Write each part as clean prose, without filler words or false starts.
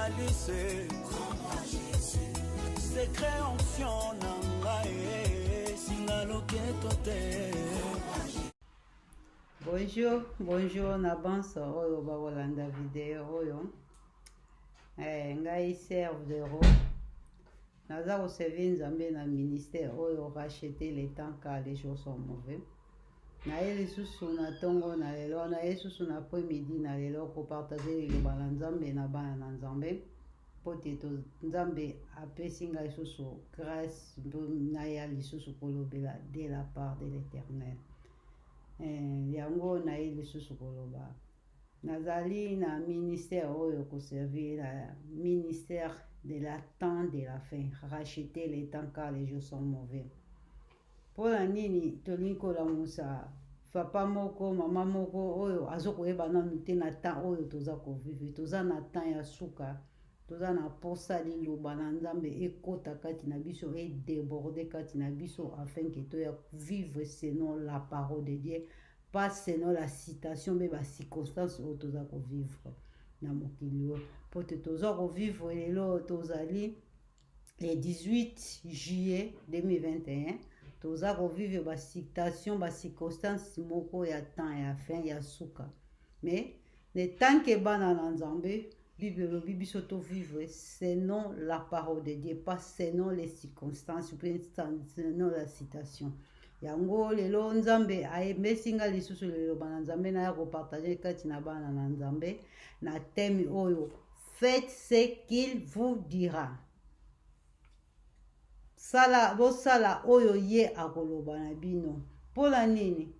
lycée. Secret onction nangae sinaloketo te. Bonjour na banso oyo bakolanda video oyo. Ngai serveur naza koservi nzambe na ministère oyo racheter les temps car les jours sont mauvais. Na lisusu na tongo na lelo na lisusu na après-midi na lelo ko partager liloba na nzambe na bana na nzambe. Pote to nzambe apesi ngai lisusu grâce na ya lisusu kolobela de la part de l'Éternel. Yango na lisusu koloba nazali na ministère oyo ko servir la ministère de la temps de la fin, racheter les temps car les jours sont mauvais. Pour la nini tolinko la musa papa moko mama moko oyo azoko eba na nute na temps oyo toza ko vivre toza na temps ya suka toza na posa liloba na nzambe ekota kati na biso et déborder kati na biso afin que to ya vivre selon la parole de Dieu, pas selon la citation mais la circonstance où toza ko vivre na mokili o pote toza ko vivre lelo tozali le 18 juillet 2021 toza ko vivre ba citation ba circonstance moko ya temps ya fin ya suka mais le temps que bana na nzambe Bible biso to vivre selon la parole de Dieu, pas selon les circonstances, selon la citation. Yango lelo nzambe ayemesinga lisusu lelo bana nzambe na ya ko partager kati na bana na nzambe na thème oyo faites ce qu'il vous dira. Sala bosala oyo ye akoloba na bino. Pola nini?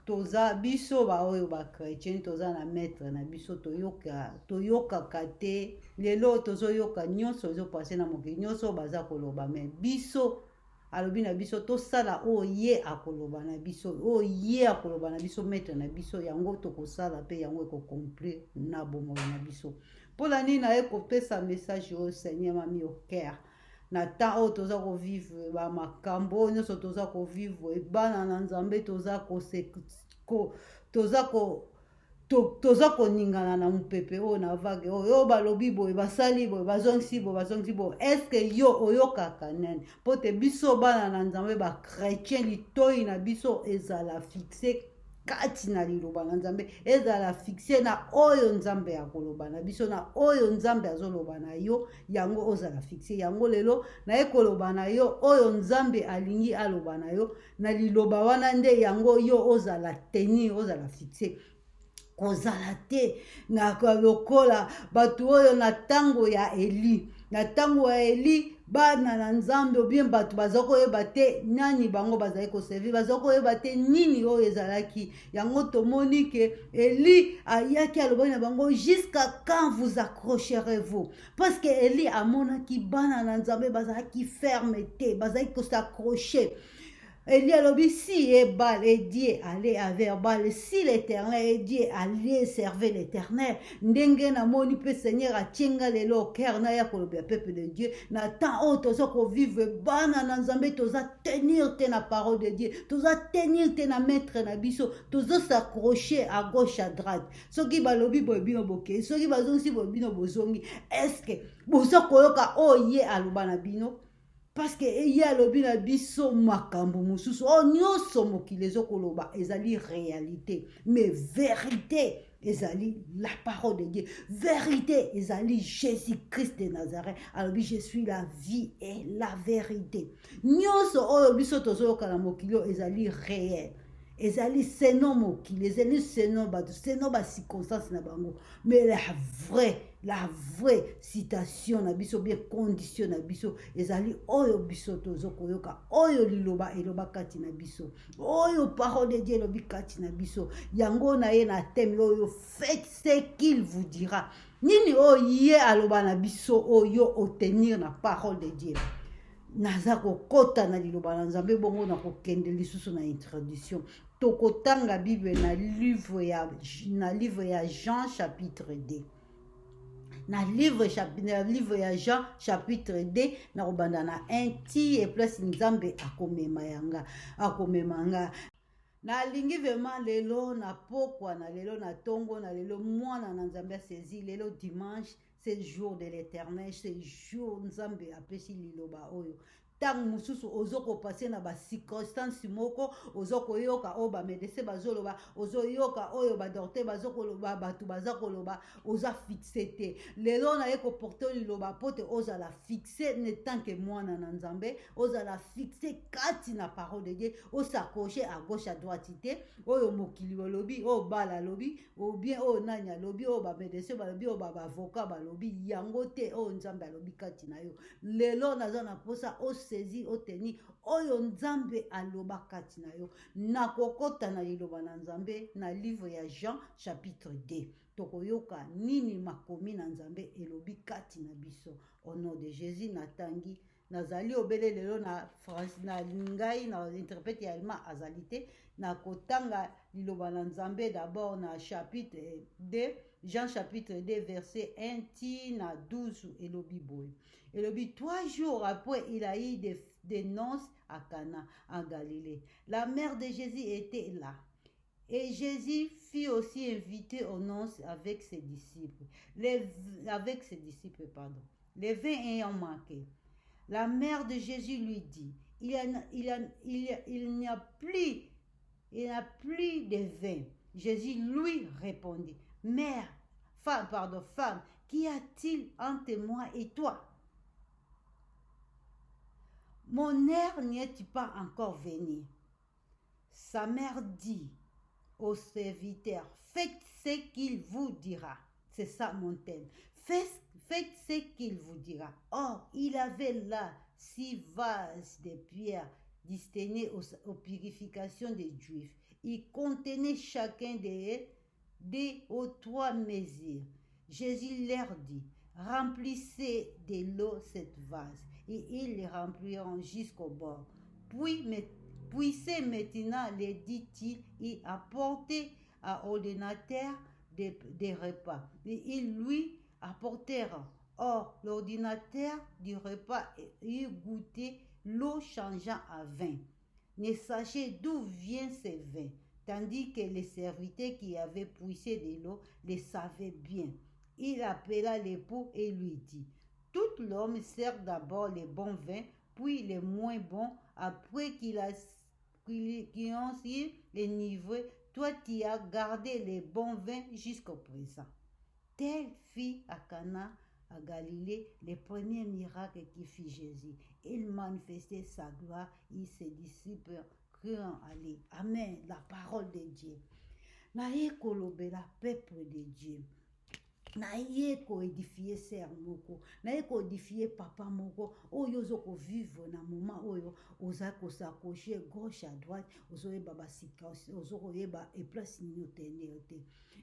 Toza biso ba oyo ba chrétien toza na maître na biso toyoka kate lelo tozo yoka nyonso zo passer na mokili nyonso baza koloba mais biso alobi na biso to sala o ye akoloba na biso o ye akoloba na biso maître na biso yango to ko sala pe yango ko complet na bomo na biso pola nini na eko pesa message au Seigneur mami au cœur na temps oyo toza ko vivre ba makambo nyonso toza ko vivre bana na nzambe toza ko ningana na mupepe oyo na vague oyo balobi boye basali boye bazongisi boye est-ce que yo oyokaka nani pote biso bana na nzambe ba chrétien litoi na biso ezala fixé kati na liloba na nzambe ezala fixé na oyo nzambe ya koloba na biso na oyo nzambe azoloba na yo yango ozala fixé yango lelo na ekoloba na yo oyo nzambe alingi aloba na yo na liloba wana nde yango yo ozala tenir ozala fixé kozala te na lokola batu oyo na tango ya Eli bana na nzambe obien batu bazoko yeba te nani bango bazali ko servir bazoko yeba te nini oyo ezalaki yango tomoni ke Eli ayaki alobani na bango jusqu'à quand vous accrocherez-vous parce que Eli amonaki bana na nzambe bazalaki ferme te bazali ko s'accrocher. Eli alobi si Ebal et Dieu allait avec Bal, si l'Éternel et Dieu allait servir l'Éternel, ndenge na moni pe Seigneur atienga lelo cœur na ya kolobia peuple de Dieu na temps o tozo ko vivre bana na nzambe toza tenir te na parole de Dieu toza tenir te na maître na biso tozo s'accrocher à gauche à droite soki balobi boye bino boke soki bazongi boye bino bozongi est-ce que bozo koyoka o ye aloba na bino parce que y a lobi na biso makambo mususu o nyonso mokili ezokoloba ezali réalité mais vérité ezali la parole de Dieu vérité ezali Jésus-Christ de Nazareth alobi je suis la vie et la vérité nyonso oyo biso tozoyoka na mokili ezali réel ezali seno mokili ezali seno bato seno ba circonstance na bango mais la vraie citation na biso bien condition na biso ezali oyo biso tozokoyoka oyo liloba eloba kati na biso oyo parole de Dieu elobi kati na biso yango na ye na thème oyo faites ce qu'il vous dira nini oyo ye aloba na biso oyo otenir na parole de Dieu naza kokota na liloba na nzambe bongo na kokende lisusu na introduction tokotanga Bible na livre ya Jean chapitre 2 na livre ya Jean chapitre 2 na kobanda na 1 ti et plus nzambe akomema nga na lingi vraiment lelo na pokwa na lelo na tongo na lelo mwana na nzambe saisi lelo dimanche c'est le jour de l'éternel, c'est le jour nzambe apesi liloba oyo. Tant mususu ozoko passer na ba circonstance moko ozoko yoka o ba médecin bazoloba ozo yoka oyo ba docteur bazoko loba batu bazako loba oza fixé te lelo na yeko porter liloba pote oza la fixé ne tant que mwana na nzambe oza la fixé kati na parole de Dieu o s'accrocher à gauche à droite te oyo mokili lobi o bala lobi ou bien o nanya lobi o ba médecin balobi o ba avocat balobi yango te o nzambe alobi kati na yo lelo naza na posa o saisi oteni oyo nzambe aloba kati na yo nakokota na liloba na nzambe na livre ya Jean chapitre 2 tokoyoka nini makomi na nzambe elobi kati na biso au nom de Jésus natangi nazali obele lelo na France na ngai na interprète ya allemand azali te nakotanga liloba na nzambe d'abord na chapitre 2 Jean chapitre 2 verset 1 tina 12 elobi boye elobi 3 jours après il a eu des noces à Cana en Galilée. La mère de Jésus était là. Et Jésus fut aussi invité aux noces avec ses disciples. Les vins ayant manqué. La mère de Jésus lui dit, il n'y a plus de vin. Jésus lui répondit, femme, qu'y a-t-il entre moi et toi? Mon heure n'y est pas encore venue. Sa mère dit au serviteur, faites ce qu'il vous dira. C'est ça mon thème. Faites ce qu'il vous dira. Or, il avait là 6 vases de pierre destinés aux purifications des Juifs. Ils contenaient chacun aux 3 mesures. Jésus leur dit, remplissez de l'eau cette vase. Et ils les rempliront jusqu'au bord. Puissez maintenant, les dit-il, et apportez à l'ordinateur des repas. Et ils lui apportèrent. Or, l'ordinateur du repas eut goûté l'eau changeant à vin. Ne sachez d'où vient ce vin, tandis que les serviteurs qui avaient puisé de l'eau le savaient bien. Il appela l'époux et lui dit, tout l'homme sert d'abord les bons vins, puis les moins bons, après qu'ils ont eu les niveaux, toi tu as gardé les bons vins jusqu'au présent. Tel fit à Cana, à Galilée, le premier miracle qui fit Jésus. Il manifestait sa gloire et ses disciples crurent à lui. Amen, la parole de Dieu. Naye kolobela peuple de Dieu. Naye ko édifier sœur moko, naye ko édifier papa moko, oyo zoko vivre na moment oyo oza ko s'accrocher gauche à droite, ozo yeba ba sika, ozo yeba et place ni tenir te.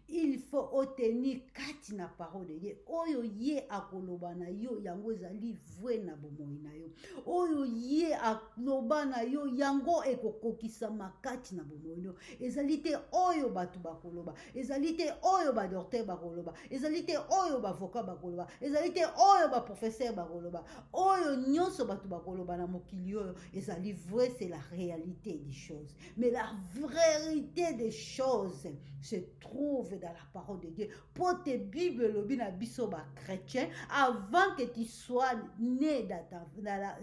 Il faut obtenir kati na parole de Dieu. Oyo ye akoloba na yo yango ezali vrai na bomoi na yo. Oyo ye akoloba na yo yango ekokokisa makati na bomoi no. Ezali te oyo batu bakoloba, ezali te oyo ba docteur bakoloba, ezali te oyo ba avocat bakoloba, ezali te oyo ba professeur bakoloba. Oyo nyonso batu bakoloba na mokili oyo ezali vrai, c'est la réalité des choses. Mais la vérité des choses se trouve dans la parole de Dieu. Pour tes Bibles, le biso ba chrétien, avant que tu sois né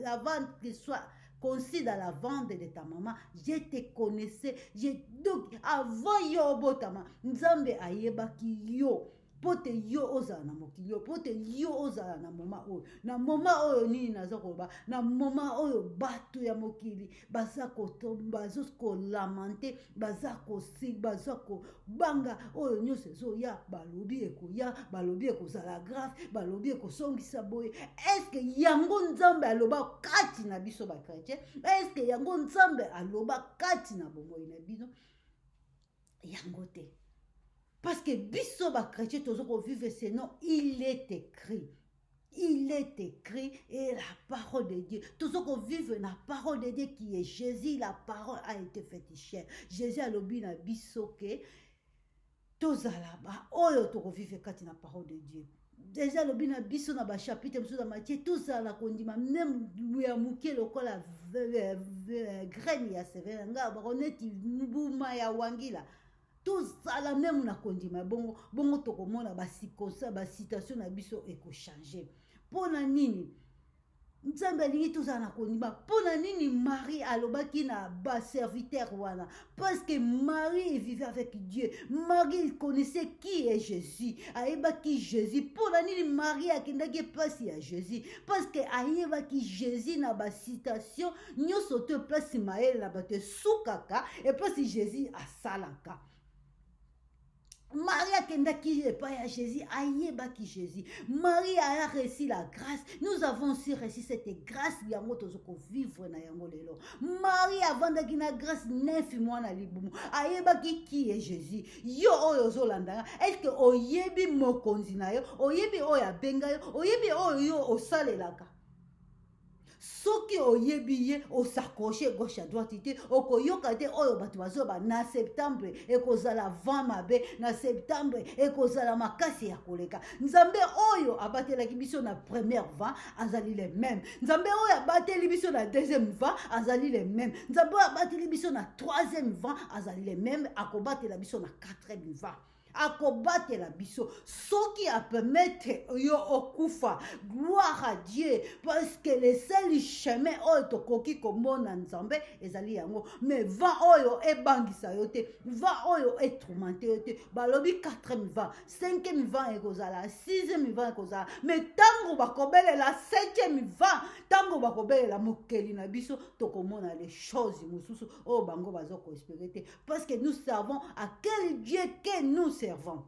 avant que tu sois conçu dans la ventre de ta maman, je te connaissais. Donc, avant yo botama, nzambe ayebaki yo. Pote yo ozala na mokili yo, pote yo ozala na moma oyo nini naza koloba, na moma oyo bato ya mokili baza kolamante, baza kobanga oyo nyonso ezoya, balobi ekoya, balobi ekozala grave, balobi ekosongisa boye. Eske yango nzambe aloba kati na biso ba chrétien? Eske yango nzambe aloba kati na bomoi na biso? Yango te. Parce que biso ba chrétien tozoko vivre sinon il est écrit. Il est écrit et la parole de Dieu. Tozoko vivre la parole de Dieu qui est Jésus. La parole a été faite chair. Jésus a lobi na biso ke tozala ba oyo toko vivre kati na parole de Dieu. Déjà lobi na biso na ba chapitre musu na Matthieu tozala kondima même ya muke lokola graine ya severa nga ba oneti mbuma ya wangila. tozala même na kondima bongo bongo tokomona basitation na biso ekochange. Mpona nini nzambe alingi tozala na kondima? Mpona nini Marie alobaki na baserviteur wana? Parce que Marie vivait avec Dieu. Marie connaissait qui est Jésus, ayebaki Jésus. Mpona nini Marie akendaki place ya Jésus? Parce que ayebaki Jésus na basitation nyonso to place mayele na bato esukaka et place Jésus asalaka. Marie akendaki epai ya Jésus, ayebaki Jésus. Marie a reçu la grâce. Nous avons aussi reçu cette grâce yango tozoko vivre na yango lelo. Marie avandaki na grâce 9 mois na libumu. Ayebaki qui est Jésus. Yo oyo zolanda. Est-ce que oyebi mokonzi na yo? Oyebi oyo abenga yo? Oyebi oyo osalelaka? Soki oyebi ye osakoche gauche à droite te okoyoka te oyo bato bazoba na septembre ekozala vent mabe, na septembre ekozala makasi ya koleka. Nzambe oyo abatelaki biso na première vent azali le même. Nzambe oyo abateli biso na deuxième vent azali le même. Nzambe oyo abateli biso na troisième vent azali le même. Akobatela biso na quatrième vent. Akobatela biso soki a permettre yo okufa. Gloire à Dieu, parce que le seul chemin oyo tokoki komona nzambe ezali yango. Mais vent oyo ebangisa yo te, vent oyo etromante yo te. Balobi 4e vent, 5e vent ekozala, 6e vent ekozala. Mais tango bakobele la 7e vent, tango bakobele la mokeli na biso tokomona les choses mususu o bango bazoko espérer te, parce que nous savons à quel Dieu que nous servant.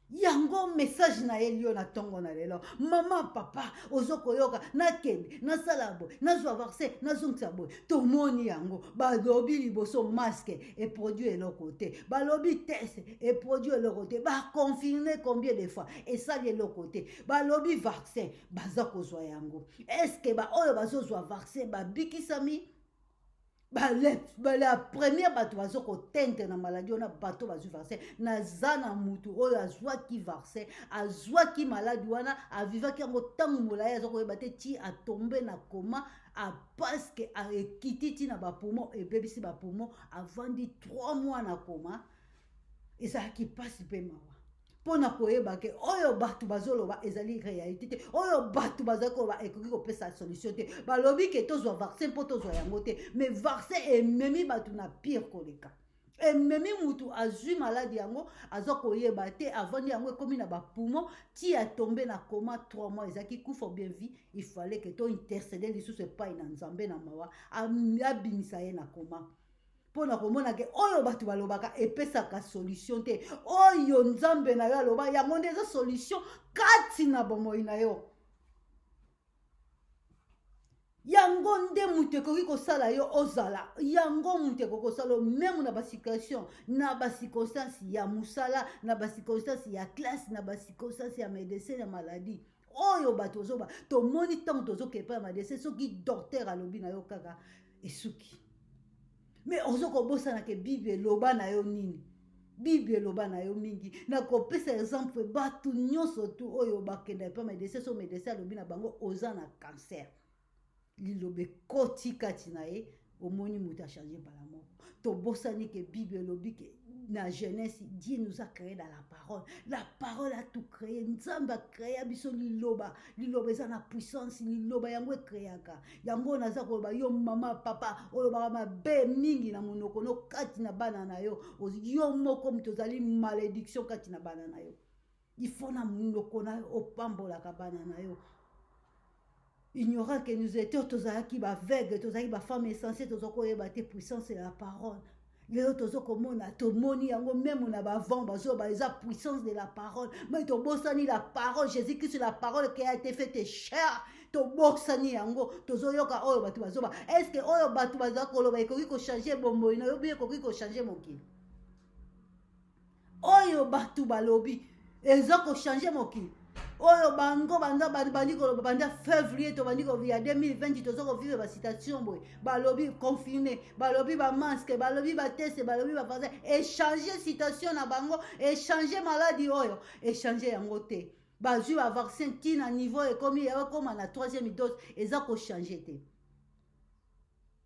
Yango message na elio na tongo na lelo. Maman, papa, ozoko yoka, na kembi, na salabo, na zoavarse, na zongtsabo. Tomoni yango, balobi liboso masque et produit le côté. Balobi test et produit le côté. Ba confirmer combien de fois et ça le côté. Balobi vaccin, bazako zwa yango. Est-ce que ba oyo bazo zwa vaccin ba bikisami? La première bato bazoko tente na maladie on a bato bazu vaccin na zana mutu oyo azwaki vaccin azwaki maladie wana avivaki yango tangu molaya azoko ebate ti atombe na koma a parce que a ekititi na ba poumon et bebisi ba poumon avandi 3 mois na koma ezaki pasi pe mawa. Pona koyeba ke oyo batu bazoloba ezali réalité te, oyo batu bazakoloba ekoki kopesa solution te. Balobi ke tozwa vaccin po tozwa yango te, mais vaccin ememi batu na pire koleka. Ememi mutu azwi maladi yango azokoyeba te avandi yango ekomi na ba poumon ti a tombé na coma 3 mois ezaki kufa bien vie. Il fallait que to intercéder lisusu epai na nzambe na mawa abimisa ye na coma. Pona komona ke oyo batu balobaka epesaka solution te, oyo nzambe na yo aloba yango nde eza solution kati na bomoi na yo. Yango nde mutu ekoki kosala yo ozala, yango mutu ekoki kosala même na basituation, na basirconstance ya musala, na basirconstance ya classe, na basirconstance ya médecin ya maladie. Oyo bato ozoba tomoni ntango tozokepa ya médecin soki docteur alobi na yo kaka esuki. Mais ozoko bosa na ke Bible loba na yo nini? Bible loba na yo mingi. Na kopesa exemple batu nyonso tu oyo bakenda pa médecin so médecin lobi na bango oza na cancer. Lilobe koti kati na ye omoni muta changer par la mort. To bosa ni ke Bible lobi ke na Genèse Dieu nous a créé dans la parole. La parole a tout créé. Nzamba créé biso liloba. Liloba eza na puissance liloba yango créaka. Yango naza koloba yo mama papa oloba ma be mingi na monoko no kati na bana na yo. Yo moko mtozali malédiction kati na bana na yo. Il faut na monoko na opambola ka bana na yo. Ignorant que nous étions tozalaki ba veille, tozalaki ba femme essentielle tozoko yeba te puissance de la parole. Les autres komona tomoni yango même na ba vent bazo ba eza puissance de la parole. Mais to bosani la parole Jésus-Christ la parole qui a été faite chair. To bosani yango tozoyoka oyo batu bazoba. Est-ce que oyo batu bazakolo ba ekoki ko changer bombo ina yo bien ekoki ko changer mokili. Oyo batu balobi ezako changer mokili. Oyo bango banda bandi ko banda février to bandi ko via 2020 to zoko vivre ba situation boy balobi confiné balobi ba masque balobi ba test balobi ba vaccin échanger situation na bango échanger maladie oyo échanger yango te bazui ba vaccin tina niveau et comme na 3e dose ezako changer te.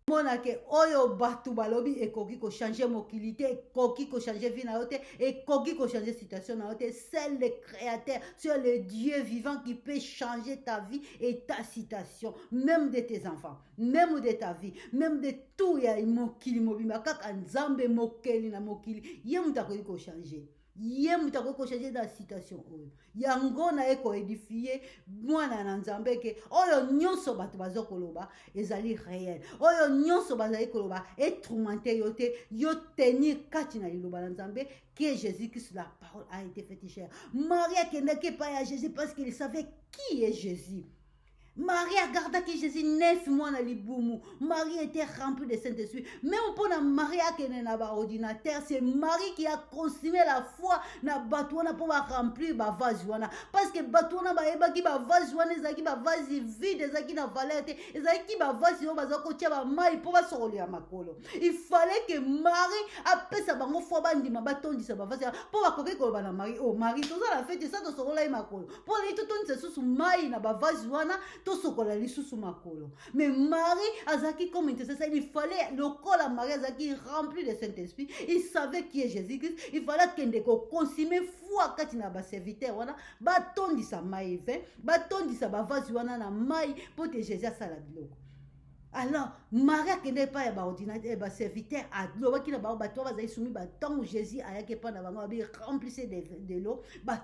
mona ke oyo batu balobi ekoki ko changer mokili te, ekoki ko changer vie na yo te, ekoki ko changer situation na yo te. C'est le créateur, c'est le Dieu vivant qui peut changer ta vie et ta situation, même de tes enfants, même de ta vie, même de tout ya mokili mobimba. Kaka nzambe mokeli na mokili ye mutu akoki ko changer, ye mutu akoki ko changer na situation oyo. Yango na ye ko édifier mwana na nzambe ke oyo nyonso bato bazokoloba ezali réel, oyo nyonso bazali koloba etraumanté yo te, yo tenir kati na liloba na nzambe que Jésus-Christ, la parole a été faite chair. Marie akendaki epai ya Jésus parce qu'il savait qui est Jésus. Marie a gardé que Jésus 9 mois na libumu. Marie était remplie de Saint-Esprit. Même pour Marie qui est na ordinateur, c'est Marie qui a consumé la foi na batouana pour remplir ba vase wana. Parce que batouana ba eba ki ba vase wana ezaki ba vase vide, ezaki na valeur te, ezaki ba vase yo bazako tia ba mai pour ba sorolia makolo. Il fallait que Marie appelle sa bango foi bandima batondisa ba vase pour ba koke ko ba na Marie. Oh Marie toza la fête ça to sorola makolo. Pour les tout tondisa susu mai na ba vase wana. Mais Marie azaki comme intercesseur, il fallait le corps de Marie azaki rempli de Saint-Esprit. Il savait qui est Jésus-Christ. Il fallait qu'il consommer foi quand il a ba serviteur wana batondi sa mai vin, batondi sa ba vase wana na mai pour que Jésus sala biloko. Alors, Marie qui n'est pas un ordinateur, un serviteur, qui n'a pas de soumis, tant Jésus a été remplissé de l'eau,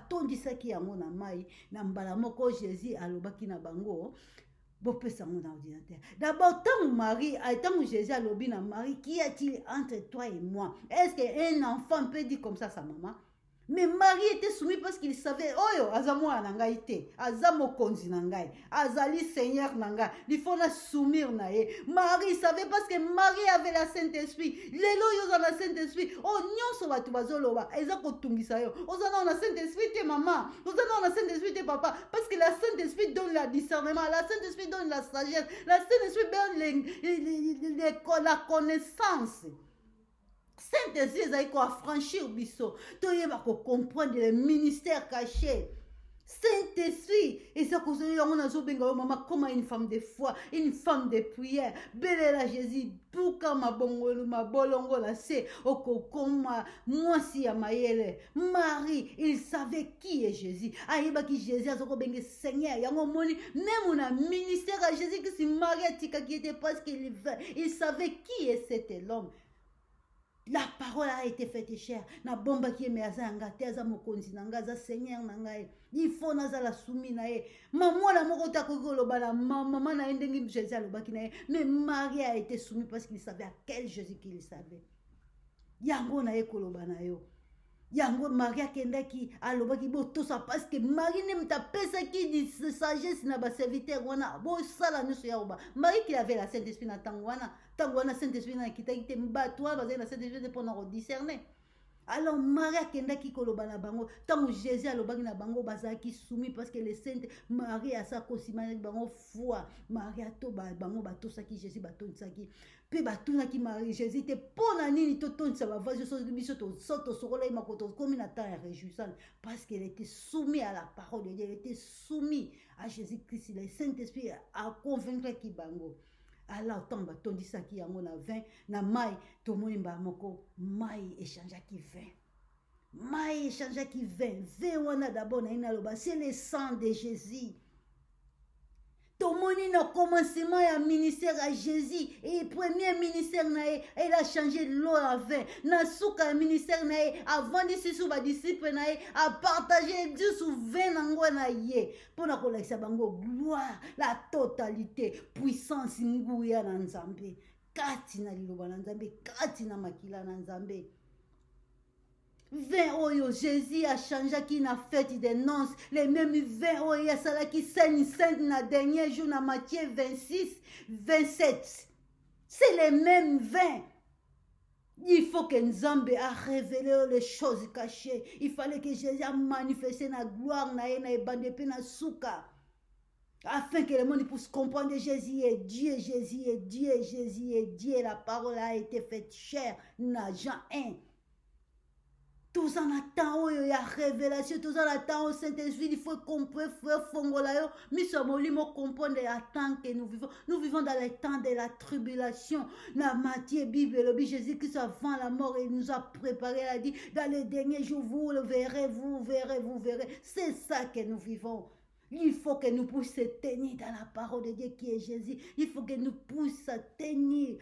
tant dit ça qui a mon amai, n'a pas Jésus a l'eau qui n'a bango, bopé ça mon ordinateur. D'abord, tant Marie, tant Jésus a l'obi na Marie, qu'y a-t-il entre toi et moi? Est-ce qu'un enfant peut dire comme ça sa maman? Mais Marie était soumise parce qu'il savait, oh yo, azamwa nangai te, azamo konzi nangai, azali Seigneur nangai, il faut la soumise nae. Marie savait parce que Marie avait la Saint-Esprit. Lelo yo la Saint-Esprit. Oh nyonso batu bazoloba, ezako tungisa yo. Ozana na Saint-Esprit te maman, ozana na Saint-Esprit te papa, parce que la Saint-Esprit donne le discernement, la Saint-Esprit donne la sagesse, la Saint-Esprit donne la connaissance. Saint-Esprit ezali ko affranchir biso toyeba ko comprendre le ministère caché. Saint-Esprit et ça cause yango nazo benga maman comme une femme de foi, une femme de prière. Belela Jésus buka mabongolo mabolongo la se okokoma mwasi ya mayele. Marie, il savait qui est Jésus. Ayeba ki Jésus azoko benga Seigneur yango moni même na ministère à Jésus que si Marie atika qui était parce qu'il savait qui est cet homme. La parole a été faite chère. Na bomba qui est meazanga, teza mokonzi nangaza Seigneur nangae. Il faut nazala soumi nae. Maman la moko ta kokolo bala maman na endengi Jésus alobaki nae. Mais Marie a été soumise parce qu'il savait à quel Jésus qu'il savait. Yango na ekoloba na yo. Yango Marie kendaki alobaki botosa parce que Marie n'aime ta pesa qui dit sagesse na ba serviteur wana bo sala nyuso ya oba. Marie qui avait la Saint-Esprit na tangwana Saint-Esprit na kitaki mbatwa bazali na Saint-Esprit pour nous discerner. Alors Marie kendaki koloba na bango tango Jésus alobaki na bango bazaki soumis parce que le Sainte Marie a sa kosimana bango foi. Marie a to bango batosaki Jésus batonsaki pe batunaki Marie Jésus te pona nini to tonsa ba vaso so biso to soto sorola makoto comme na temps réjouissant parce qu'elle était soumise à la parole de Dieu, elle était soumise à Jésus-Christ. Le Saint-Esprit a convaincu ki bango. Alors tant batondi saki yango na vin na mai to moni ba moko mai échangea qui vin. Mai échangea qui vin. Vin wana d'abord na ina loba c'est le sang de Jésus. Tomoni na commencement ya ministère à Jésus et premier ministère nae elle a changé l'eau à vin na suka ya ministère nae avant d'ici sous ba disciple nae a partager Dieu sous vin nango na ye pona ko lakisa bango gloire la totalité puissance nguya na Nzambe kati na liloba na Nzambe kati na makila na Nzambe. 20 oyo Jésus a changé qui na fête des noces les mêmes 20 oyo ya sala qui sainte na dernier jour na Matthieu 26 27 c'est les mêmes 20. Il faut que Nzambe a révélé les choses cachées. Il fallait que Jésus a manifesté na gloire na ebande pe na suka afin que le monde puisse comprendre Jésus est Dieu, Jésus est Dieu, Jésus est Dieu. La parole a été faite chair na Jean 1. Tous en attendent, il y a révélation, tous en attendent au Saint-Esprit, il faut comprendre, frère Fongolayo, mais ce moment, comprendre les attentes que nous vivons. Nous vivons dans les temps de la tribulation. La matière Bible, le Jésus-Christ avant la mort, il nous a préparé, il a dit, dans les derniers jours, vous le verrez, vous verrez, vous verrez. C'est ça que nous vivons. Il faut que nous puissions tenir dans la parole de Dieu qui est Jésus. Il faut que nous puissions tenir,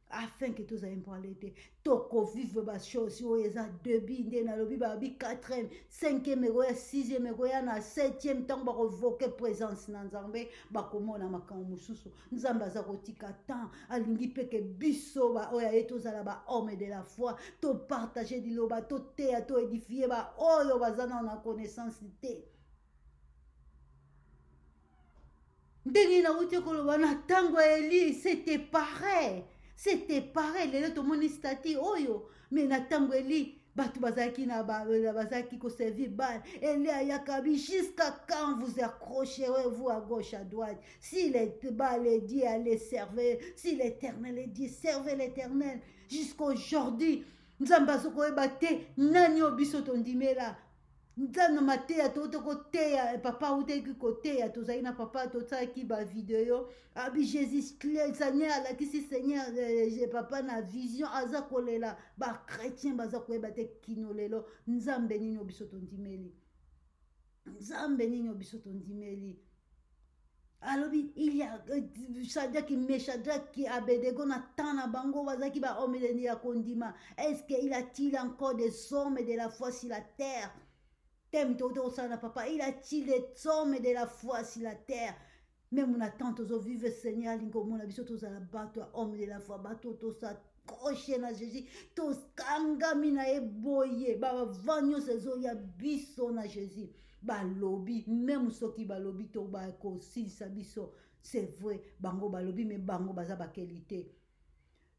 afin que tous ayons parlé de toko vive ba chose yo eza debi nde na lobi ba bi 4e 5e roya 6e roya na 7e temps ba revoquer présence na Nzambe ba komona makambo mususu Nzambe aza kotika temps alingi peke biso ba oya etozala ba homme de la foi to partager diloba to te to édifier ba oyo bazana na connaissance te ndenge na uti koloba na tango Eli c'était pareil. C'était pareil, les autres moni stati oyo, mais na tango Eli, batu bazaki na bazaki ko servir bal, Eli ayakabi jusqu'à quand vous accrocherez-vous à gauche à droite. Si les bal est dit allez servir, si l'Éternel est dit servez l'Éternel jusqu'aujourd'hui. Nzamba soko ebate nani obiso tondimela. Nzana mateya toto koteya papa uteki koteya tozali na papa totsaki ba video abi Jésus Seigneur alakisi Seigneur papa na vision aza kolela ba chrétien baza koyeba te kino lelo Nzambe nini obiso tondimeli Nzambe nini obiso tondimeli alobi il y a Shadrach Meshach qui Abednego na tana bango bazaki ba homme de ya kondima est-ce qu'il a-t-il encore des hommes de la foi sur la terre? Papa, il a-t-il des hommes de la foi sur la terre? Même on attend aux vive Seigneur, l'incommun a biso tous à la bateau, homme de la foi, bateau, tous à crocher na Jésus, tous kangamina e boye, ba vanyo sezo ya biso na Jésus, ba lobby, même soki ba lobby to ba ko si sa biso, c'est vrai, bango ba lobby, mais bango baza ba qualité.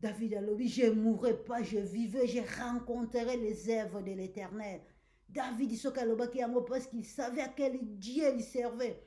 David a lobby, je mourrai pas, je vivrai, je rencontrerai les œuvres de l'Éternel. David dit parce qu'il savait à quel Dieu il servait.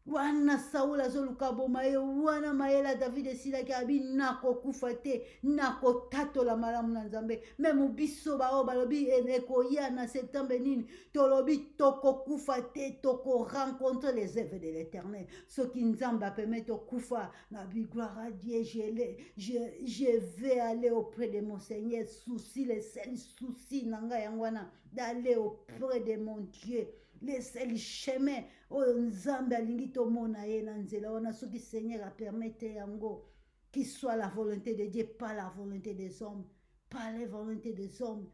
Wana Saoul azoluka bomaye wana maela David esila kabi nako kufate nako tato la malamu na Nzambe même biso ba o balobi eneko ya na septembre nini tolobi toko kufate toko rencontrer les œuvres de l'Éternel ce qui Nzamba permet to kufa na bi gloire à Dieu je vais aller auprès de mon Seigneur souci les seuls soucis nanga yangwana d'aller auprès de mon Dieu les seuls chemins oyo Nzambe alingi tomona ye na nzela wana soki Seigneur a permettre yango qu'il soit la volonté de Dieu pas la volonté des hommes pas la volonté des hommes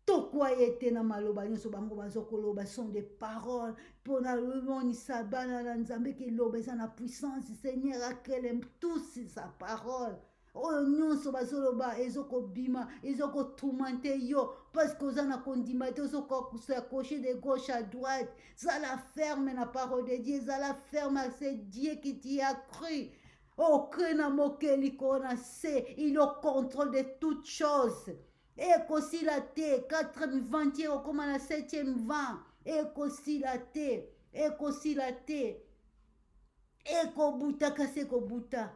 tokwa ete na maloba nyonso bango bazokoloba sont des paroles pona lomonisa bana na Nzambe ki loba eza na puissance Seigneur akele tous sa parole oyo nyonso bazoloba ezokobima ezokotourmente yo parce que oza na kondima te ozokosakoche de gauche à droite zala ferme na parole de Dieu zala ferme c'est Dieu qui t'y a cru okre na mokeli kona se il au contrôle de toutes choses ekosila te 4e 20e okoma na 7e 20 ekosila te ekobuta kasi ekobuta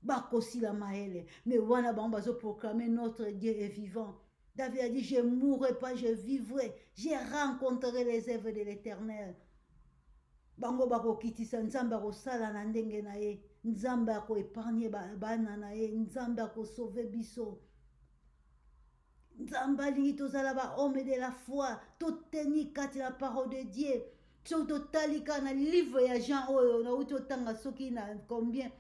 bakosi la maele mais wana bango bazo proclamer notre Dieu est vivant. David a dit je mourrai pas je vivrai je rencontrerai les œuvres de l'Éternel. Bango bako kitisa Nzambe ko sala na ndenge na ye Nzambe ko épargner bana na ye Nzambe ko sauver biso Nzambe lingi tozala ba homme de la foi to tenir kati la parole de Dieu to talika na livre ya Jean oyo na uto tanga soki na combien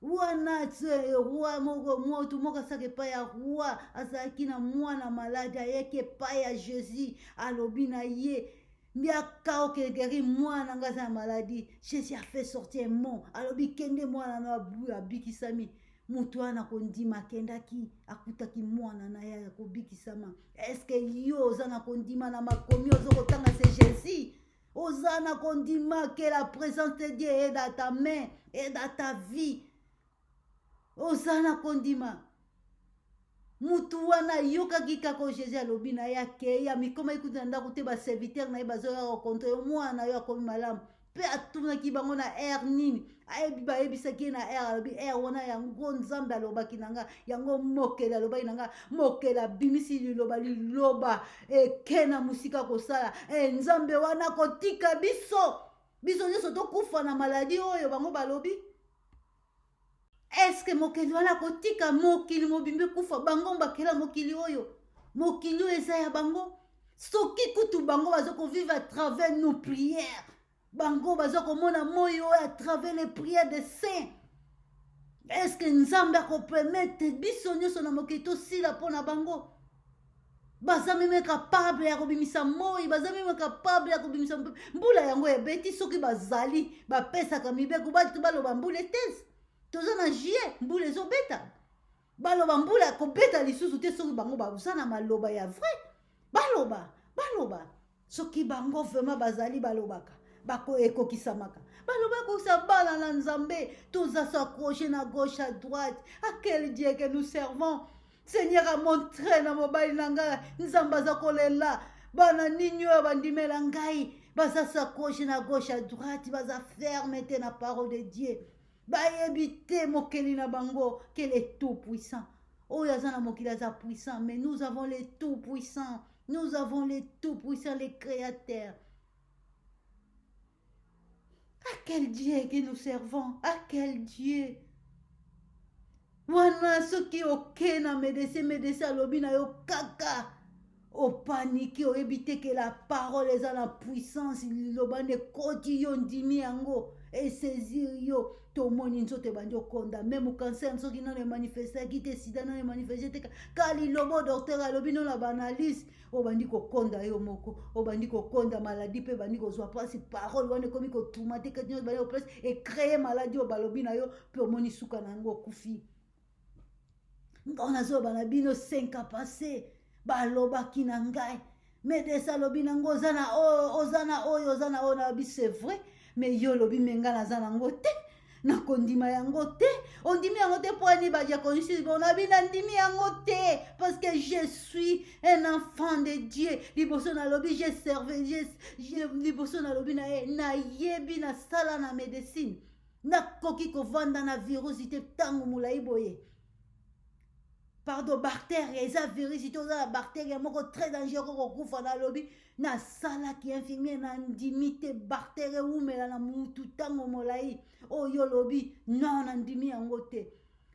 wana tse roi moko moko sake pa ya roi azaki na mwana malade ayeke pa ya Jésus alobi na ye miaka okegeri mwana ngaza ya maladie Jésus a fait sortir un mot alobi kende mwana na abu abikisami mutu wana kondima kendaki akutaki mwana na ya kobikisama est-ce que yo oza na kondima na makomi ozokotanga c'est Jésus oza na kondima que la présence de Dieu est dans ta main et dans ta vie Osana kondima mutu wana yokaki kako Jésus alobi na yake ya mikoma ikuta ndako te ba serviteur na bazoya rencontrer mwana yo akomi malamu mpe atunaki bango na air nini bayebisaki na air alobi air wana yango nzambe alobaki na nga yango mokeli alobaki na nga mokeli abimisi liloba eke na mosika kosala nzambe wana kotika biso nyonso tokufa na maladi oyo bango balobi eske mokeli wana kotika mokili mobimbi kufa bango bakela mokili oyo eza ya bango soki kutu bango baza kovivre à travers nos prières bango baza komona moi oyo à travers les prières des saints est-ce que nzambe akopermettre biso nyonso na mokili tosila mpo na bango baza meme capable ya kobimisa moi baza meme capable ya kobimisa mbula yango ebeti soki bazali bapesaka mibeko batu baloba mbula etezi toza na juillet mbula ezobeta baloba mbula kobeta lisusu te soki bango baza na maloba ya vrai baloba soki bango vraiment bazali balobaka ekokisamaka baloba kokisa bana na nzambe toza s'accrocher na gauche à droite à quel Dieu que nous servons Seigneur a montré na mobali na ngai nzambe aza kolela bana nini oyo bandimela ngai baza s'accrocher na gauche à droite baza ferme te na parole de Dieu bayebi te mokeli na bango qu'elle est tout puissant oyo aza na mokili aza puissant mais nous avons les tout puissants nous avons les tout puissants les créateurs. À quel Dieu que nous servons? À quel Dieu? Wana soki oke na médecin alobi na yo kaka o panique o éviter que la parole eza na puissance lobane koti yo ndimi yango et saisir yo tomoni nzoto bandi okonda même cancer soki non manifester ki te sida non manifester te kali lobo docteur alobi non la banalise o bandi kokonda yo moko o bandi kokonda maladie pe bandi kozwa pasi parole wana komi ko tourmenter que Dieu bandi place et créer maladie o balobi na yo pe omoni suka na ngo kufi ngona zo bana bino 5 ans passé balobaki na ngai médecin lobi nango ozana oyo na bi c'est vrai mais yo lobi menga naza nango te na kondima yango te ondimi yango te po ani ba diaconisi bona bina ndimi yango te parce que je suis un enfant de Dieu liboso na lobi je servais liboso na lobi na yebi na sala na médecine na koki ko vanda na virusité tango mulai boye pardon bactérie eza virusité oza la bactérie moko très dangereux kokufa na lobi na sala ki infirmier na ndimi te bactérie umela na mutu tango molai oyo lobi non na ndimi yango te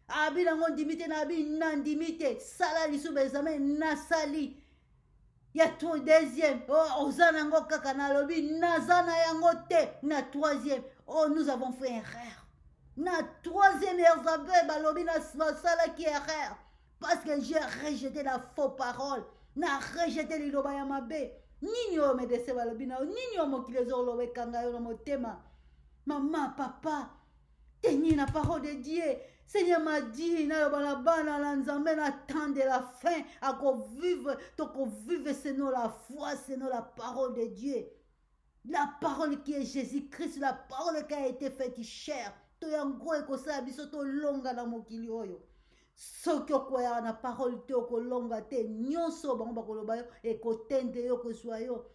abi nango ndimi te na abi na ndimi te sala lisu bezame na sali ya to deuxième oza nango kaka na lobi naza na yango te na troisième nous avons fait erreur na troisième erreur balobi na sala ki erreur parce que j'ai rejeté la fausse parole na rejeté liloba ya mabe nini o médecin balobi na nini o mokili ezoloba ekanga yo na motema maman papa tenir la parole de Dieu Seigneur m'a dit na bana bana na nzambe na temps de la fin à vivre selon la foi selon la parole de Dieu la parole qui est Jésus-Christ la parole qui a été faite chair to yango ekosala biso to longa na mokili oyo soki okoya na parole te okolonga te nyonso bango bakoloba yo ekotende yo kozwa yo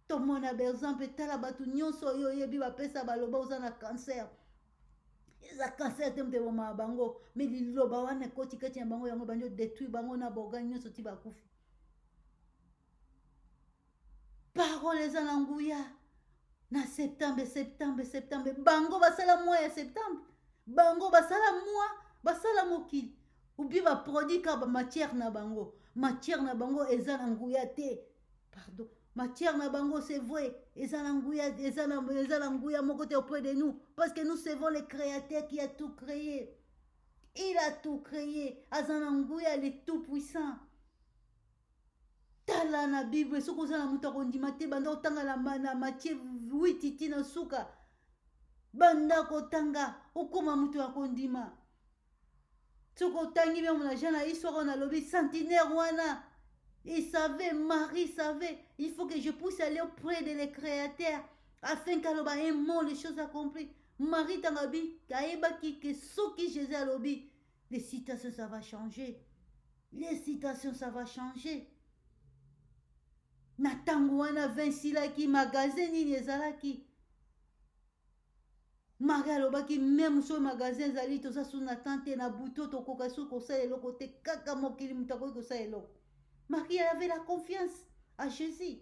tomona beexemple tala bato nyonso oyo oyebi bapesa baloba oza na cancer eza cancer te mte bomaka bango me liloba wana ekoti kati ya bango yango bandi odétruire bango na borgane nyonso ti bakufi parole eza na nguya na septembre bango basala mois ya septembre bango basala mois basala mokili ubi ba produit ka ba matière na bango eza na nguya te pardon matière na bango c'est vrai eza na nguya moko te auprès de nous parce que nous servons le créateur qui a tout créé il a tout créé eza na nguya le tout puissant tala na bible soki oza na moto akondima te banda kotanga na Matthieu 8 tina suka banda kotanga okoma moto akondima soki otangi bien mon agent na histoire on a lobby centenaire wana il savait Marie savait il faut que je puisse aller auprès de les créateurs afin qu'aloba un mot les choses accomplies Marie tangabi kaebaki que soki Jésus a lobby les citations ça va changer na tango wana vinci laki magasin nini ezalaki Marie alobaki même so magasin ezali toza su na tante na buto tokoka su kosala eloko te kaka mokili moto akoki kosala eloko. Marie avait la confiance à Jésus.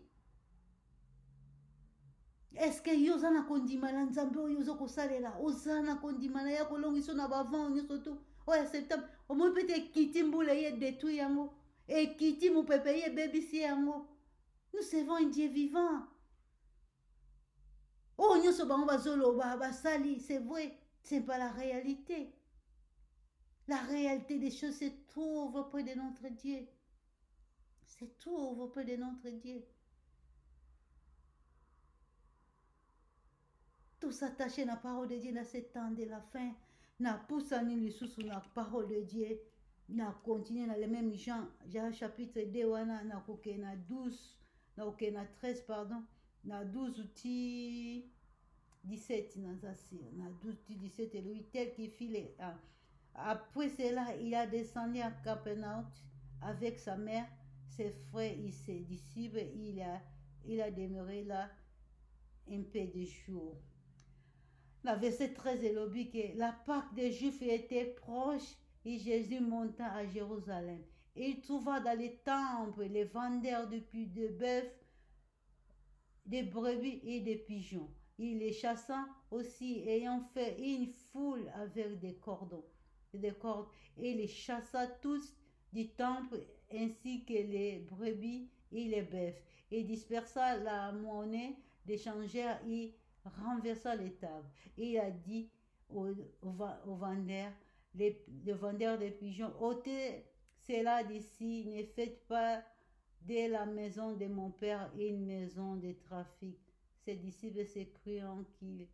Est-ce que yo oza na kondima na nzambe oyo oza kosalela oza na kondima na ya kolongiso na bavant nyonso tu oyo septembre omoi mpete ekiti mbula ye détruit yango ekiti mopepe ye ebebisi yango. Nous servons un Dieu vivant. Oh, nyonso bango bazoloba basali, c'est vrai, c'est pas la réalité. La réalité des choses se trouve auprès de notre Dieu. Se trouve auprès de notre Dieu. Tout s'attacher à la parole de Dieu dans ce temps de la fin. Na poussani lisusu na parole de Dieu. Na continuer dans les mêmes gens. Jean chapitre 2 wana na koke na 12 na koke na 13 pardon. Na 12 outil 17 na 12 outil 17 et lui tel qu'il filait. Après cela, il a descendu à Capernaum avec sa mère, ses frères et ses disciples. Il a demeuré là un peu de jours. La verset 13 est l'objet que la Pâque des Juifs était proche et Jésus monta à Jérusalem. Il trouva dans les temples les vendeurs de bœufs, des brebis et des pigeons. Il les chassa aussi, ayant fait une foule avec des cordes, et les chassa tous du temple, ainsi que les brebis et les bœufs, et dispersa la monnaie des changeurs et renversa les tables. Et il a dit aux vendeurs, les vendeurs des pigeons, ôtez cela d'ici, ne faites pas de la maison de mon père une maison de trafic. Ses disciples s'écriant qu'il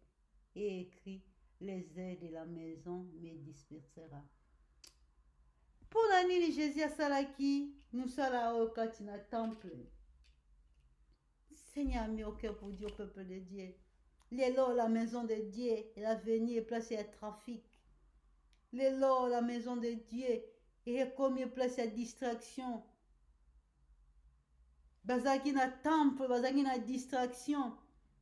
ait écrit, les aides de la maison me dispersera. Pour nini Jésus asalaki musala oyo kati na temple. Seigneur a mis au cœur pour dire au peuple de Dieu. Lelo, la maison de Dieu, l'avenir est placé à trafic. Lelo, la maison de Dieu, est comme placé à distraction. Bazaki na temple, bazaki na distraction.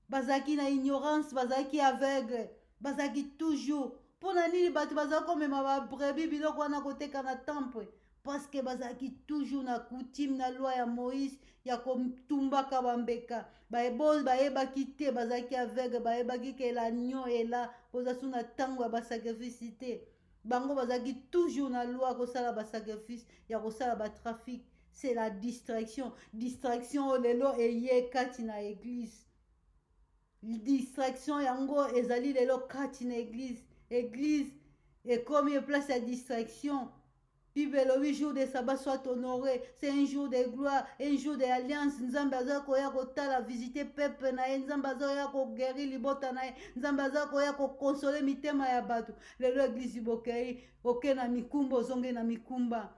Bazaki na ignorance, bazaki aveugle. Bazaki toujours. Pona nini bato bazaki komema ba brebis biloko wana koteka na temple. Parce que bazaki toujours na coutume na loi ya Moïse ya kotumbaka bambeka. Bayebaki te bazaki aveugle, bayebaki ke l'agneau est là. Pozasu na tango ya basacrifice te. Bango bazaki toujours na loi kosala basacrifice ya kosala batrafic. C'est la distraction. Distraction lelo eye kati na église. Distraction yango ezali lelo kati na église. Église est comme une place à distraction. Bible le 8 jours de sabbat soit honoré. C'est un jour de gloire, un jour d'alliance. Nzambe aza koya kotala visiter peuple na ye. Nzambe aza koya ko guérir libota na ye. Nzambe aza koya ko consoler mitema ya bato. Lelo église bokei oke na mikumba ozonge na mikumba.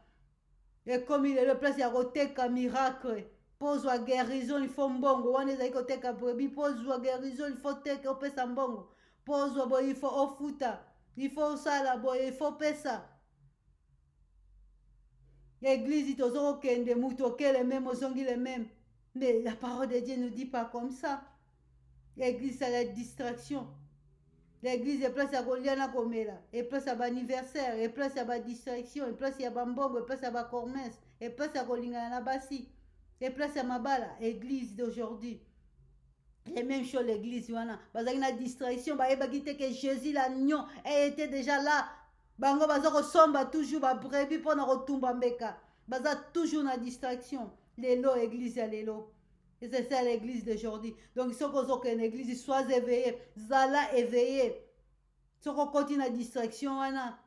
Et comme il est le place ya koteka miracle. Pozwa guérison il faut mbongo. Wana ezali koteka brebis. Pozwa guérison il faut teka opesa mbongo. Pozwa boy il faut ofuta. Il faut sala boy il faut pesa. L'église tozo kende muto les mêmes ozongi les mêmes. Mais la parole de Dieu ne dit pas comme ça. L'église c'est la distraction. L'église est place à Goliana Komela, et place à anniversaire, et place à distraction, et place à Bambongo, et place à Bakormes, et place à Golingana Bassi, et place à Mabala, église d'aujourd'hui. Les mêmes choses, l'église, voilà. Parce qu'il y a une distraction, bah, il y a que Jésus, l'agneau, était déjà là. Bango, baza resomba toujours, ba brebis pour na retumba mbeka. Baza toujours na distraction. L'élo, église, ya l'élo. Et c'est ça l'église d'aujourd'hui. Donc, si on a une église, sois éveillé. Zala éveillé. Si on continue la distraction, wana.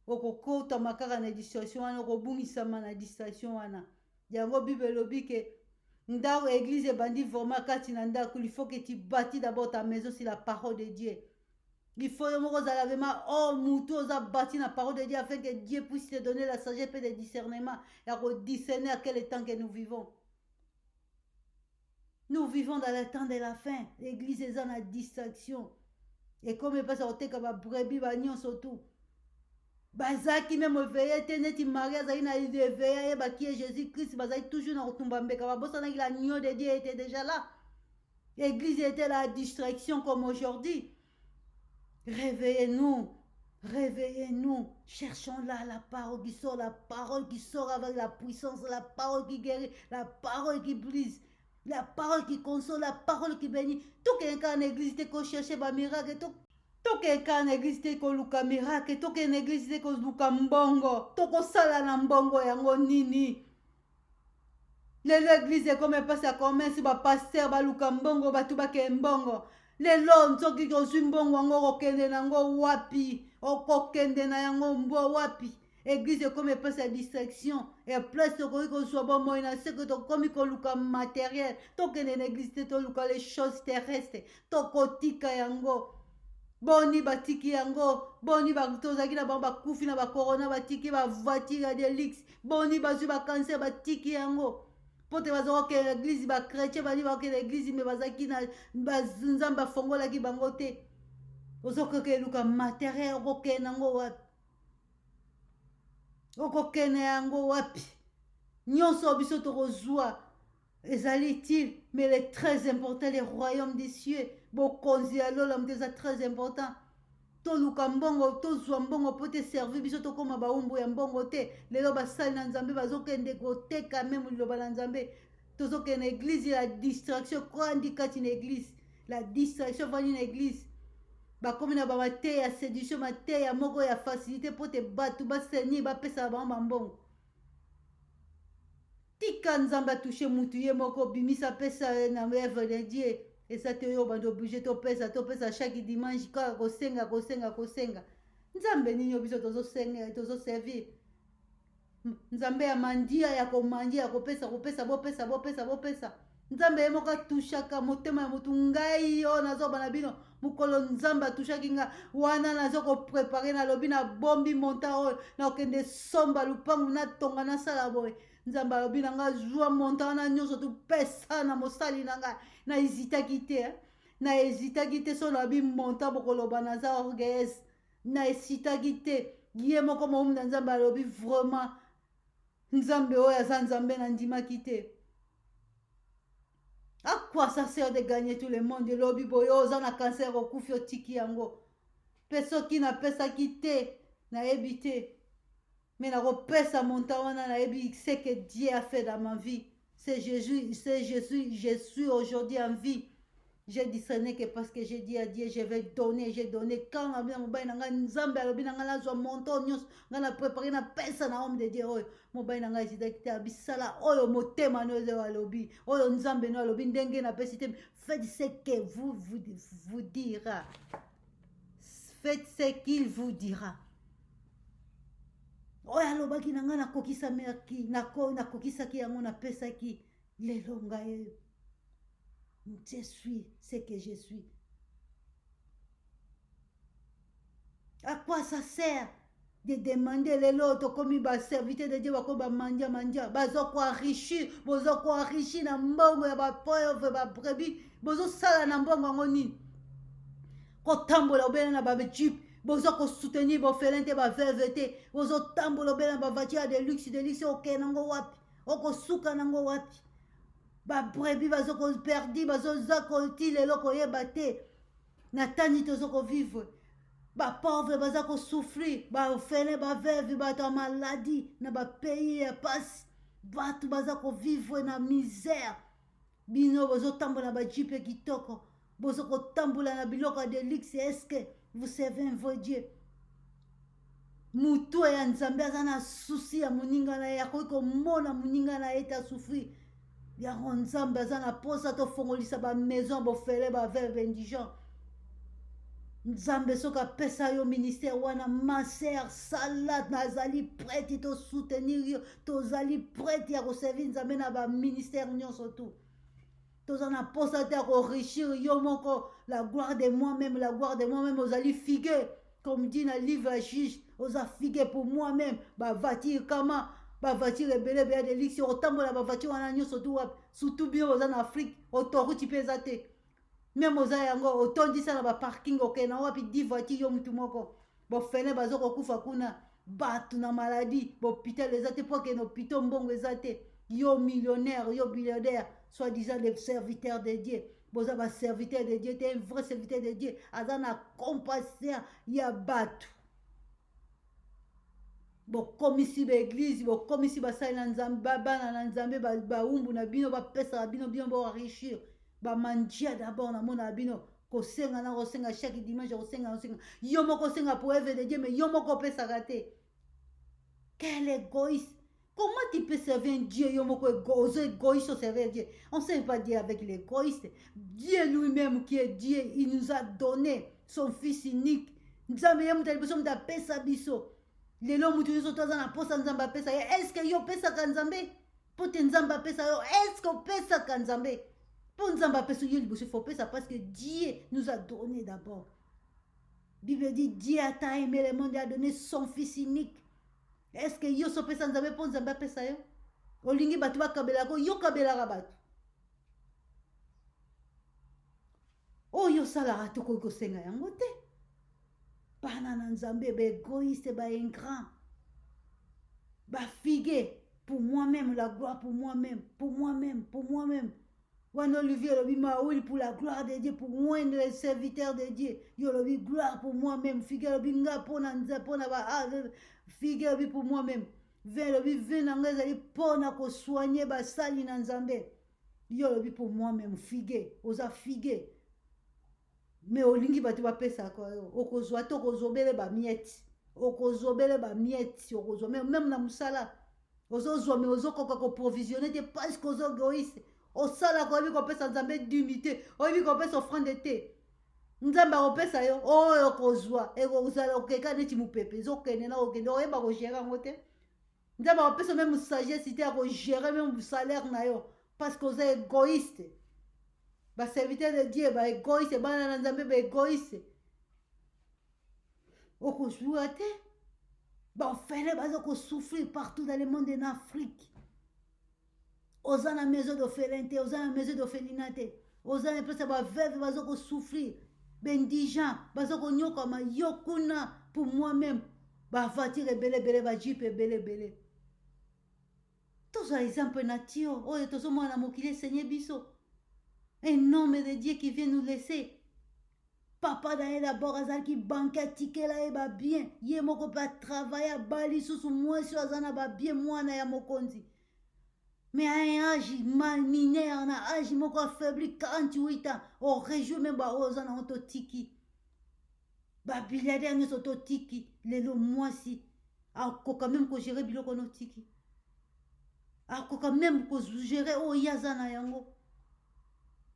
Okokota makara na distraction, wana. Okobungisama na distraction, wana. Yango Bible lobi ke. Ndao église et bandit vraiment kati na ndako. Il faut que tu bâtis d'abord ta maison sur la parole de Dieu. Il faut oh moutou osa bâti la parole de Dieu afin que Dieu puisse te donner la sagesse et le discernement et à discerner à quel temps que nous vivons. Nous vivons dans le temps de la fin. L'église est en distraction. Et comme il passe à côté comme brebis bagnon surtout. Bazaki même éveillé teneti Maria zaina éveillé ba qui est Jésus-Christ bazaki toujours na retumba mbeka ba bossa na l'agneau de Dieu était déjà là. L'église était la distraction comme aujourd'hui. Réveillez-nous. Réveillez-nous. Cherchons là la parole qui sort avec la puissance, la parole qui guérit, la parole qui brise, la parole qui console, la parole qui bénit. Tout quelqu'un en église te chercher ba miracle, tout quelqu'un en église te luka miracle, tout quelqu'un en église te luka mbongo, to sala na mbongo yango nini. L'église est comme passe à commerce ba pasteur ba luka mbongo ba tubake mbongo. Lelo nzoki kozwi mbongo yango kokende nango wapi okokende na yango mbo wapi église ekomi epesa distraction e place tokoki kozwa bomoi na seke tokomi koluka matériel tokende na église te toluka les choses terrestres tokotika yango boni batiki yango boni tozalaki na bango bakufi na bacorona batiki bavoiture ya delix boni bazwi bacancer batiki yango po te baza kokende l'église bachrétien bani bakokende l'église me bazalaki na nzambe afongolaki bango te ozokoki eluka matériel okokende yango wapi okokende yango wapi nyonso biso tokozwa ezali utile mais il est très important le royaume des cieux bokonzi ya lola eza très important toluka mbongo tozwa mbongo po te servi biso tokóma baumbu ya mbongo te lelo basali na nzambe bazokende koteka meme liloba na nzambe tozokende na église la distraction koandi kati na église la distraction vandi na église bakomi na bamate ya séduction mate ya moko ya facilité po te bato baseni bapesa bango bambongo tika nzambe atushe mutu ye moko bimisa apesa na œuvre de Dieu eza te oyo bando oblige topesa chaque dimanche kaka kosenga nzambe nini yo biso tozoservir nzambe ya mandia ya komandia ya bopesa nzambe ye moko atushaka motema ya motu ngai oyo nazoba na bino mokolo nzambe atushaki nga wana nazo koprepare nalobi na bombi monta oyo nakokende somba lupangu natonga nasala boye nzambe alobi na nga zwa monta wana nyonso topesa na mosali na ngai naezitaki te so nabi monta bokoloba naza orgueilleuse naesitaki te ye moko momu na nzambe alobi vraiment nzambe oyo aza nzambe nandimaki te. À quoi ça sert de gagner tout le monde? Lobi boyo oza na cancer okufi otiki yango peso ki na pesa ki te nayebi te mais nakopesa monta wana nayebi ce que Dieu a fait dans ma vie. C'est Jésus, je suis aujourd'hui en vie. J'ai discerné que parce que j'ai dit à Dieu, j'ai donné. Quand on a bien mobile nanga nzambe alobi nanga lazwa monto nyos ngana préparer na pesa na homme de Dieu oyo mobile nanga ezidakita bisala oyo motema nozo alobi oyo nzambe no alobi ndenge na pesi te. Faites ce que vous dira. Faites ce qu'il vous dira. Oyo alobaki nanga nakokisa merki nakokisaki yango na pesaki lelo ngai je suis ce que je suis. À quoi ça sert de demander les autres comme il va serviteur de Dieu comme manja bazo ko enrichir na mbongo ya ba pauvre ba brebis bozo sala na mbongo ngoni ko tambola obena na ba jeep bozo ko soutenir bo felente ba veuve te bozo tambola obena ba voiture de luxe okenango wapi oko suka nango wapi ba brebi bazoko perdi bazoza koti lelo koyeba te natani tozoko vivre ba pauvre bazako souffrir ba ofele ba veuve bato maladie na ba pays ya passe bato bazako vivre na misère bino bozotambola na ba jipe kitoko bozoko tambola na biloko de luxe. Est-ce que vous servez un vrai Dieu? Mutu ya nzambe aza na souci ya moninga na ya ko mona moninga na eta souffrir yango nzambe aza na posa tofongolisa bamaison bofele baveuve indigent. Nzambe soki apesa yo ministère wana maser salade nazali prête tosoutenir yo tozali prête ya koservir nzambe na baministère nyonso tu toza na posa te ya koenrichir yo moko la gloire de moi-même ozali figue comme dit na livre ya juge oza figue pour moi-même bavoiture kama bavoiture ebele beya de luxe otambola bavoiture wana nyonso tu wapi surtout bio oza na Afrique autoroute mpe eza te même oza yango otondisa na baparking okena wapi 10 voiture yo mutu moko bofene bazokokufa kuna bato na maladie bohôpital eza te po okena hôpital mbongo eza te yo millionnaire yo billionnaire soi-disant des serviteurs de Dieu boza ba serviteur de Dieu, t'es un vrai serviteur de Dieu, azana compassion ya batu. Bokomisi ba église, bokomisi ba sali na nzambe, bana na nzambe ba umbu na bino ba pesa bino bino bo enrichir. Ba mandia d'abord na mona bino. Kosenga na kosenga chaque dimanche kosenga. Yo moko senga pour œuvre de Dieu mais yo moko pesa raté. Quel égoïste. Comment tu peux servir un Dieu yo moko égoïste au servir Dieu? On ne sait pas dire avec l'égoïste. Dieu lui-même qui est Dieu, il nous a donné son fils unique. Nzambe ya mutu alibeso mutu apesa biso. Lelo mutu nyonso toza na posa nzambe apesa yo. Est-ce que yo opesaka nzambe? Po te nzambe apesa yo. Est-ce que opesaka nzambe? Po nzambe apesa yo liboso faut pesa parce que Dieu nous a donné d'abord. Bible dit Dieu a tant aimé le monde et a donné son fils unique. Est-ce que yo sopesa nzambe po nzambe apesa yo? Olingi batu bakabelako yo kabelaka batu. Oyo salaka tokoki kosenga yango te. Bana na nzambe ba égoïste ba ingrat. Ba figue pour moi-même, la gloire pour moi-même, pour moi-même, pour moi-même. Wana Olivier lobi maouli pour la gloire de Dieu, pour moi le serviteur de Dieu. Yo lobi gloire pour moi-même, figue lobi nga pona nza pona ba figue lobi pour moi-même. Vin lobi vin na nga zali pona ko soigner ba sali na nzambe. Yo lobi pour moi-même, figue, oza figue. Mais olingi batu bapesa kwa yo okozwa to kozobele ba miette okozobele ba miette okozwa même na musala ozozwa mais ozokoka ko provisionner te parce que ozogoïste osala ko bi kopesa nzambe d'unité obi kopesa offrande te nzambe opesa yo oyo kozwa ekozala okeka neti mupepe zokene na okende oyeba ko gérer ngote nzambe opesa même sagesse te ko gérer même salaire na yo parce que oza égoïste. Ba serviteur de Dieu, ba égoïste, ba nanzambe ba égoïste. Oko jouate. Ba ofele bazo ko souffrir partout dans le monde en Afrique. Oza na maison d'orphelinate, oza na maison d'orphelinate. Oza na pesa ba veuve bazo ko souffrir. Bendijan, bazo ko nyoka ma yokuna pour moi-même. Ba voiture bele ba jeep bele. Tous les exemples nature, oyo tozo mwana mokile Seigneur biso. Un homme de Dieu qui vient nous laisser. Papa d'ailleurs d'abord azal qui banque ticket là et ba bien. Ye moko pas travailler bali sous moi sur azana ba bien moi na ya mokonzi. Mais à un âge mineur na âge moko affaibli 48 ans. On réjouit même ba ozana on tiki. Ba biliardaire nous to tiki lelo moi si. Ako quand même ko gérer biloko no tiki. Ako quand même ko gérer o yazana yango.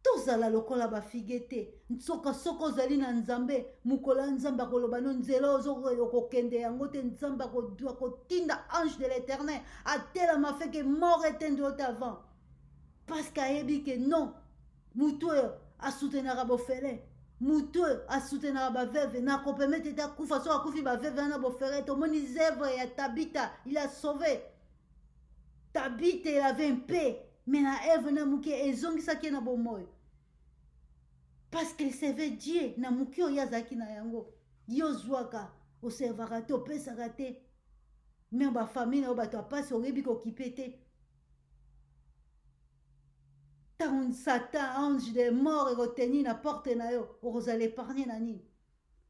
Tozala lokola ba figete nsoka soko zali na nzambe mukola nzambe akoloba no nzela ozoko kokende yango te nzambe akotinda ange de l'éternel atela ma fait que mort éteindre avant parce qu'ayebi que non mutu a soutenir bofele mutu a soutenir ba veuve na ko permettre ta kufa so akufi ba veuve na bofele to moni zèvre ya Tabita il a sauvé Tabita il avait un paix mais na Ève na muke ezongisa ke na bomoyo parce qu'il servait Dieu na muke oyazaki na yango yo zwaka osevaka te opesaka te mais ba famille na bato apasi oyebi kokipe te tant Satan ange de mort ekoteni na porte na yo okozala épargné na nini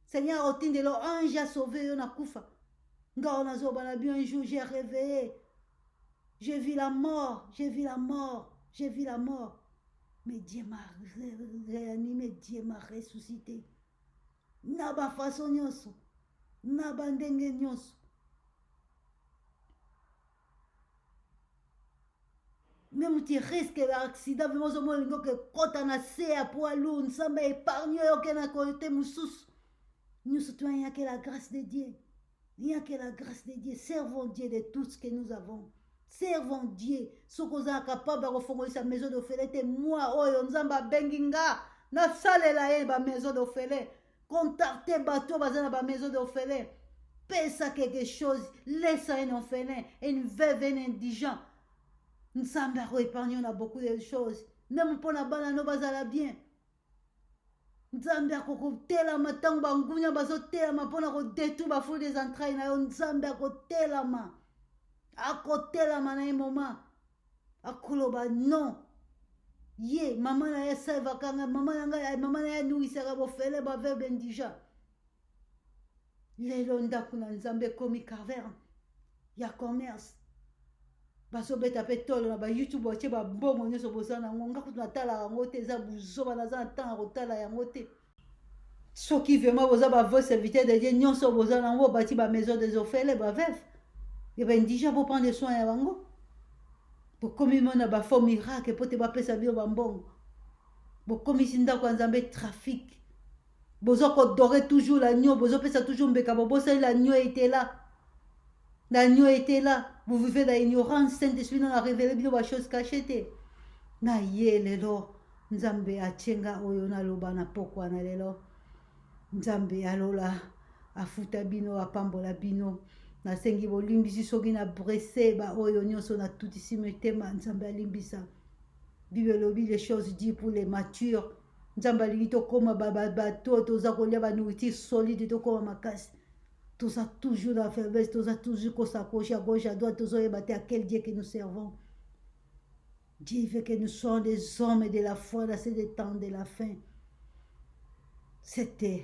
Seigneur otindelo ange a sauvé yo na kufa nga onazoba na bien un jour j'ai réveillé. J'ai vu la mort, j'ai vu la mort, j'ai vu la mort. Mais Dieu m'a réanimé, Dieu m'a ressuscité. Naba façon nyonso, naba ndenge nyonso. Même tu risques l'accident, mais moi je dis que quand on a fait à poids lourd, nous sommes épargnés, aucun à côté moussous. Nous sommes il n'y a que la grâce de Dieu. Il n'y a que la grâce de Dieu. Servons Dieu de tout ce que nous avons. Servons Dieu. Ce qu'on est capable de refaire sa maison d'orphelin, c'est moi, oh, nzamba benginga, na salela e ba maison d'orphelin. Contactez bateau bazana ba maison d'orphelin. Pesa quelque chose, laisse un orphelin, une veuve, un indigent. Nzamba épargne, on a beaucoup de choses. Même pour la banane, bazala bien. Nzambe akotelama ntango bangunya bazotelama mpona kodetu bafoule des entrailles na yo nzambe akotelama na ye moma akoloba non ye mama na ye savakanga mama na ye nourrisaka bofele bavere bendija lelo ndako na nzambe ekomi caverne ya commerce bazobeta mpe tolo na bayoutube batie babongo nyonso boza nango nga kutu natalaka yango te eza buzoba naza na ntango ya kotala yango te soki vraiment boza bavo serviteur de dieu nyonso boza nango bati bamaison des orphelins baveve e bendija boprendre soin ya bango bokomi mona bafo miracle mpo te bapesa bino bambongo bokomisi ndako ya nzambe trafic boza kodore toujours l'agneau bozopesa toujours mbeka bobosali l'agneau était là l'agneau était là vous vivez dans ignorance Saint-Esprit na révélé bino bachose cachete na ye lelo nzambe atienga oyo naloba na pokwa na lelo nzambe alola afuta bino apambola bino nasengi bolimbisi soki na brese baoyo nyonso natutisi mitema nzambe alimbisa bible elobi les choses dit pour les matures nzambe alingi tokóma bato toza kolia banourriture solide tokóma makasi toza toujours dans la faiblesse toza toujours kosakoche à gauche à droite tozoyeba te à quel Dieu que nous servons. Dieu veut que nous soyons des hommes de la foi dans ces temps de la fin. C'était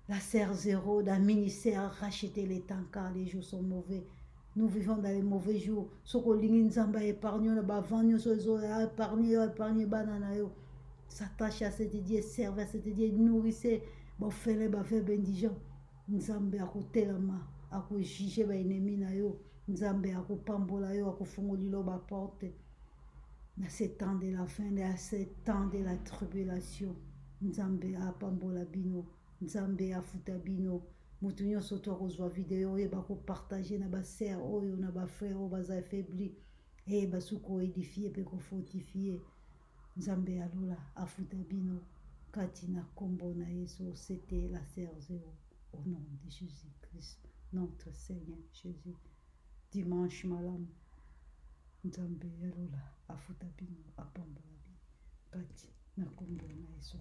la serre zéro d'un ministère racheter les temps car les jours sont mauvais. Nous vivons dans les mauvais jours. Sokolingi nzamba épargne na bavanyo sozo épargne banana yo. S'attache à cet Dieu, serve à cet Dieu, nourrissez bofele bafe bendijan. Nzambe akotelama akojuge baennemi na yo. Nzambe akopambola yo akofungolilo baporte. Na ce temps de la fin, na ce temps de la tribulation. Nzambe apambola bino. Nzambe afuta bino. Mutu nyonso to akozwa video oyo bakopartage na baser oyo na bafrère oyo baza affaibli e basuki koedifie mpe kofortifie nzambe alola afuta bino kati na nkombo na Yesu. C'était la sœur Zéro au nom de Jésus-Christ notre Seigneur Jésus. Dimanche malamu nzambe alola afuta bino apambola bino kati na nkombo na Yesu.